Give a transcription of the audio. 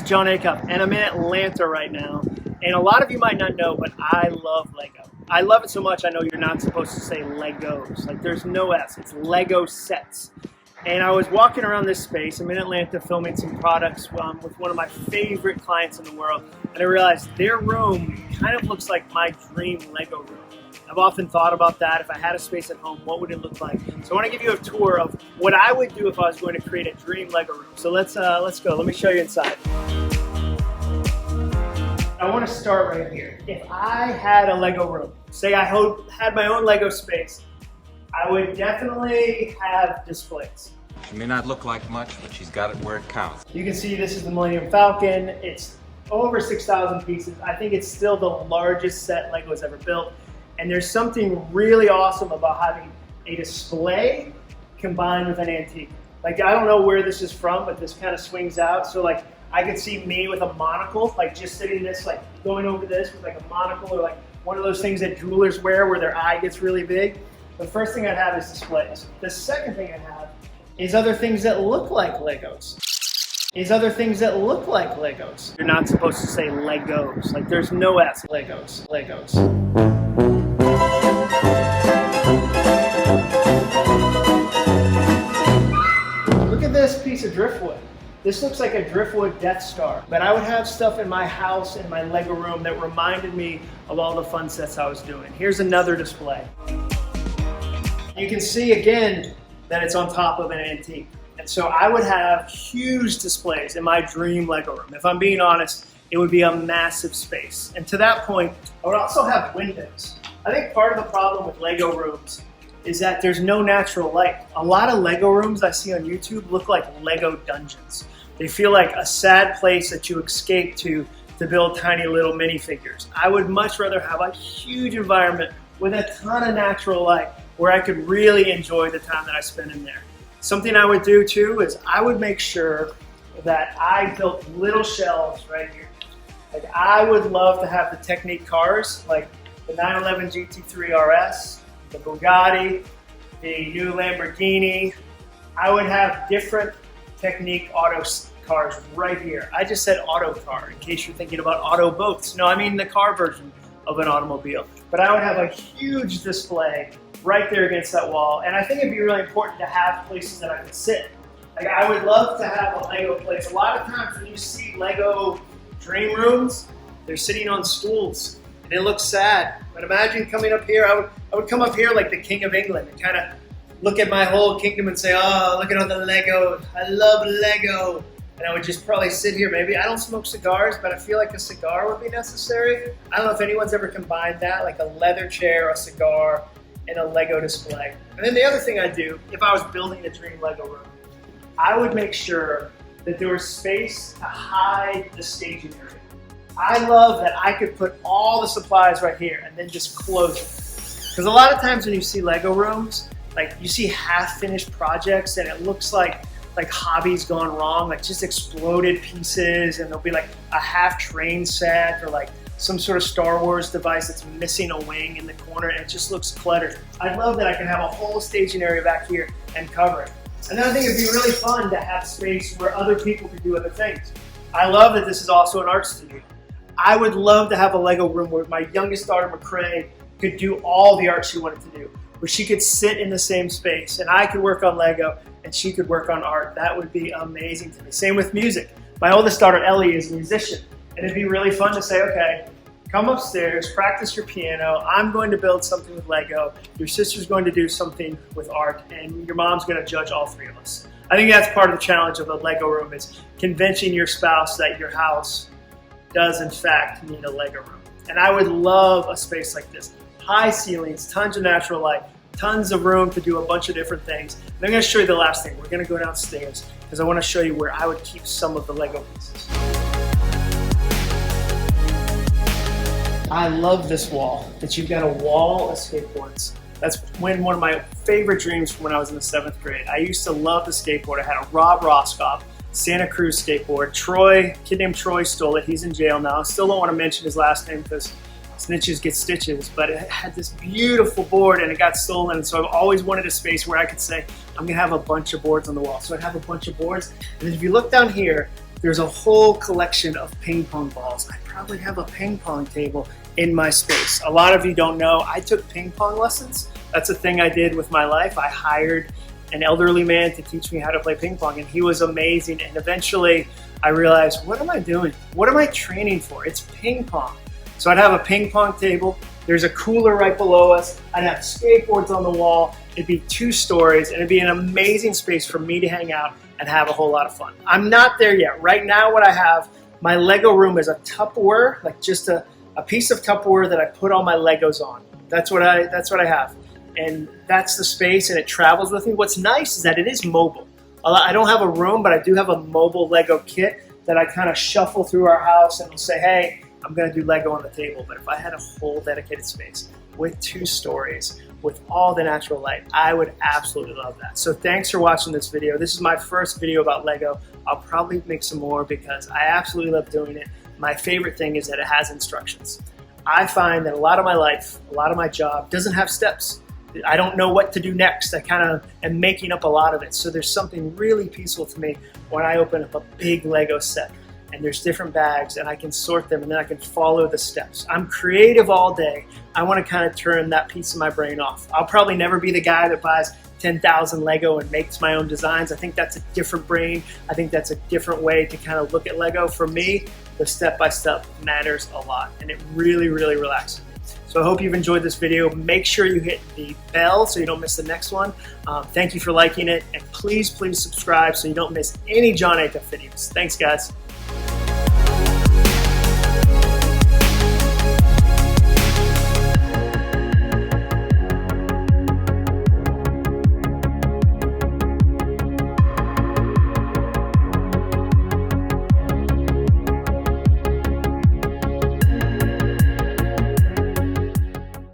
John Acuff, and I'm in Atlanta right now. And a lot of you might not know, but I love Lego. I love it so much I know you're not supposed to say Legos. Like there's no S, it's Lego sets. And I was walking around this space, I'm in Atlanta filming some products with one of my favorite clients in the world. And I realized their room kind of looks like my dream Lego room. I've often thought about that. If I had a space at home, what would it look like? So I want to give you a tour of what I would do if I was going to create a dream Lego room. So let's go. Let me show you inside. I want to start right here. If I had a Lego room, say I had my own Lego space, I would definitely have displays. She may not look like much, but she's got it where it counts. You can see this is the Millennium Falcon. It's over 6,000 pieces. I think it's still the largest set Lego's ever built. And there's something really awesome about having a display combined with an antique. Like, I don't know where this is from, but this kind of swings out. So like, I could see me with a monocle, like just sitting this, like going over this with like a monocle or like one of those things that jewelers wear where their eye gets really big. The first thing I'd have is displays. The second thing I'd have is other things that look like Legos. You're not supposed to say Legos. Like there's no S. Legos. Look at this piece of driftwood. This looks like a driftwood Death Star. But I would have stuff in my house, in my Lego room that reminded me of all the fun sets I was doing. Here's another display. You can see again that it's on top of an antique. And so I would have huge displays in my dream Lego room. If I'm being honest, it would be a massive space. And to that point, I would also have windows. I think part of the problem with Lego rooms is that there's no natural light. A lot of Lego rooms I see on YouTube look like Lego dungeons. They feel like a sad place that you escape to build tiny little minifigures. I would much rather have a huge environment with a ton of natural light where I could really enjoy the time that I spend in there. Something I would do too is I would make sure that I built little shelves right here. Like I would love to have the Technique cars, like the 911 GT3 RS, the Bugatti, the new Lamborghini. I would have different Technique auto cars right here. I just said auto car in case you're thinking about auto boats. No, I mean the car version of an automobile. But I would have a huge display right there against that wall. And I think it'd be really important to have places that I could sit. Like I would love to have a Lego place. A lot of times when you see Lego dream rooms, they're sitting on stools and it looks sad. But imagine coming up here, I would come up here like the King of England and kind of look at my whole kingdom and say, oh, look at all the Lego. I love Lego. And I would just probably sit here. Maybe I don't smoke cigars, but I feel like a cigar would be necessary. I don't know if anyone's ever combined that, like a leather chair, a cigar, and a Lego display. And then the other thing I'd do, if I was building a dream Lego room, I would make sure that there was space to hide the staging area. I love that I could put all the supplies right here and then just close it. Because a lot of times when you see Lego rooms, like you see half-finished projects and it looks like hobbies gone wrong, like just exploded pieces, and there'll be like a half train set or like some sort of Star Wars device that's missing a wing in the corner and it just looks cluttered. I'd love that I can have a whole staging area back here and cover it. And then I think it'd be really fun to have space where other people could do other things. I love that this is also an art studio. I would love to have a Lego room where my youngest daughter, McCrae, could do all the art she wanted to do, where she could sit in the same space and I could work on Lego and she could work on art. That would be amazing to me. Same with music. My oldest daughter, Ellie, is a musician. And it'd be really fun to say, okay, come upstairs, practice your piano. I'm going to build something with Lego. Your sister's going to do something with art, and your mom's going to judge all three of us. I think that's part of the challenge of a Lego room is convincing your spouse that your house does in fact need a Lego room. And I would love a space like this. High ceilings, tons of natural light, tons of room to do a bunch of different things. And I'm going to show you the last thing. We're going to go downstairs because I want to show you where I would keep some of the Lego pieces. I love this wall, that you've got a wall of skateboards. That's one of my favorite dreams from when I was in the 7th grade. I used to love the skateboard. I had a Rob Roscoff Santa Cruz skateboard. Troy, a kid named Troy stole it. He's in jail now. I still don't want to mention his last name because snitches get stitches, but it had this beautiful board and it got stolen. And so I've always wanted a space where I could say, I'm gonna have a bunch of boards on the wall. So I'd have a bunch of boards. And if you look down here, there's a whole collection of ping pong balls. I probably have a ping pong table in my space. A lot of you don't know, I took ping pong lessons. That's a thing I did with my life. I hired an elderly man to teach me how to play ping pong, and he was amazing. And eventually I realized, what am I doing? What am I training for? It's ping pong. So I'd have a ping pong table. There's a cooler right below us. I'd have skateboards on the wall. It'd be 2 stories, and it'd be an amazing space for me to hang out and have a whole lot of fun. I'm not there yet. Right now what I have, my Lego room is a Tupperware, like just a piece of Tupperware that I put all my Legos on. That's what I have. And that's the space, and it travels with me. What's nice is that it is mobile. I don't have a room, but I do have a mobile Lego kit that I kind of shuffle through our house and will say, hey, I'm going to do Lego on the table. But if I had a whole dedicated space with 2 stories, with all the natural light, I would absolutely love that. So thanks for watching this video. This is my first video about Lego. I'll probably make some more because I absolutely love doing it. My favorite thing is that it has instructions. I find that a lot of my life, a lot of my job doesn't have steps. I don't know what to do next. I kind of am making up a lot of it. So there's something really peaceful to me when I open up a big Lego set and there's different bags and I can sort them and then I can follow the steps. I'm creative all day. I want to kind of turn that piece of my brain off. I'll probably never be the guy that buys 10,000 Lego and makes my own designs. I think that's a different brain. I think that's a different way to kind of look at Lego. For me, the step-by-step matters a lot and it really, really relaxes me. So I hope you've enjoyed this video. Make sure you hit the bell so you don't miss the next one. Thank you for liking it, and please, please subscribe so you don't miss any John Acuff videos. Thanks, guys.